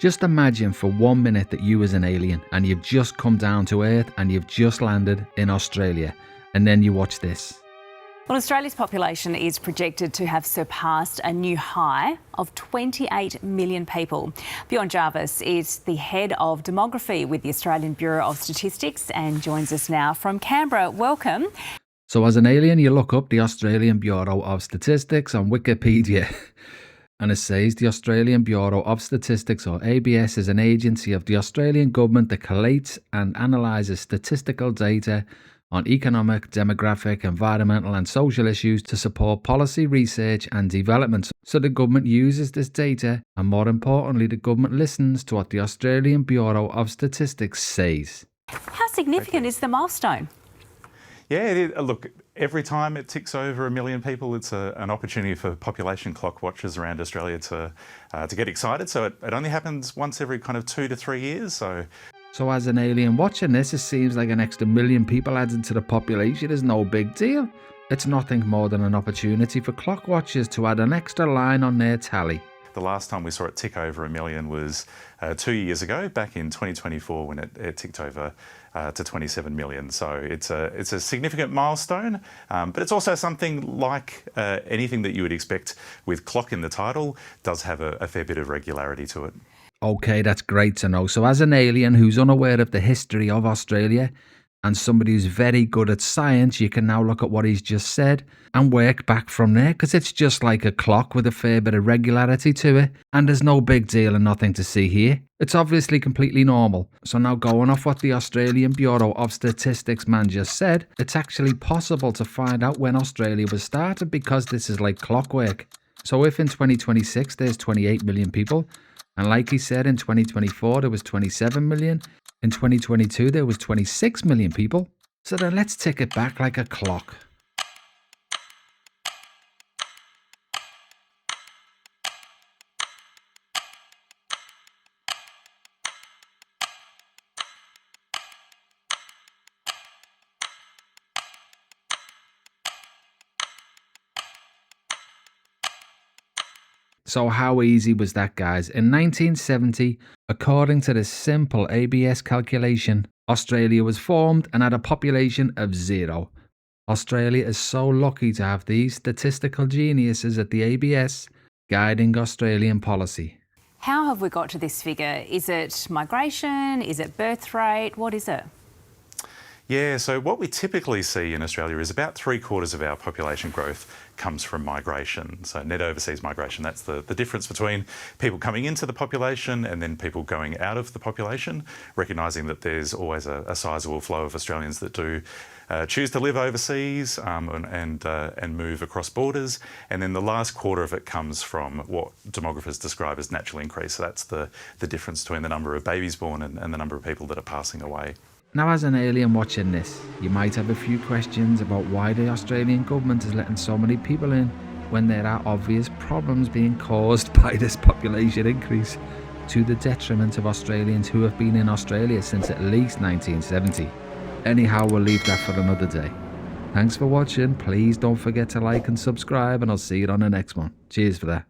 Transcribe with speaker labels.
Speaker 1: Just imagine for 1 minute that you as an alien and you've just come down to Earth and you've just landed in Australia, and then you watch this.
Speaker 2: Well, Australia's population is projected to have surpassed a new high of 28 million people. Bjorn Jarvis is the head of demography with the Australian Bureau of Statistics and joins us now from Canberra. Welcome.
Speaker 1: So as an alien, you look up the Australian Bureau of Statistics on Wikipedia. And it says the Australian Bureau of Statistics, or ABS, is an agency of the Australian government that collates and analyses statistical data on economic, demographic, environmental and social issues to support policy research and development. So the government uses this data, and more importantly, the government listens to what the Australian Bureau of Statistics says.
Speaker 2: How significant is the milestone?
Speaker 3: Yeah, look, every time it ticks over 1 million people, it's an opportunity for population clock watchers around Australia to get excited. So it only happens once every kind of 2 to 3 years.
Speaker 1: So as an alien watching this, it seems like an extra 1 million people added to the population is no big deal. It's nothing more than an opportunity for clock watchers to add an extra line on their tally.
Speaker 3: The last time we saw it tick over 1 million was 2 years ago, back in 2024, when it ticked over to 27 million. So it's a significant milestone, but it's also something like anything that you would expect with clock in the title does have a fair bit of regularity to it.
Speaker 1: Okay, that's great to know. So as an alien who's unaware of the history of Australia and somebody who's very good at science, you can now look at what he's just said and work back from there, because it's just like a clock with a fair bit of regularity to it, and there's no big deal and nothing to see here. It's obviously completely normal. So now, going off what the Australian Bureau of Statistics man just said, it's actually possible to find out when Australia was started, because this is like clockwork. So if in 2026 there's 28 million people, and like he said, in 2024 there was 27 million, in 2022 there was 26 million people, so then let's tick it back like a clock. So how easy was that, guys? In 1970, according to this simple ABS calculation, Australia was formed and had a population of 0. Australia is so lucky to have these statistical geniuses at the ABS guiding Australian policy.
Speaker 2: How have we got to this figure? Is it migration? Is it birth rate? What is it?
Speaker 3: Yeah, so what we typically see in Australia is about 3/4 of our population growth comes from migration. So net overseas migration, that's the difference between people coming into the population and then people going out of the population, recognising that there's always a sizable flow of Australians that do choose to live overseas and move across borders. And then the last quarter of it comes from what demographers describe as natural increase. So that's the difference between the number of babies born and the number of people that are passing away.
Speaker 1: Now, as an alien watching this, you might have a few questions about why the Australian government is letting so many people in when there are obvious problems being caused by this population increase to the detriment of Australians who have been in Australia since at least 1970. Anyhow, we'll leave that for another day. Thanks for watching. Please don't forget to like and subscribe, and I'll see you on the next one. Cheers for that.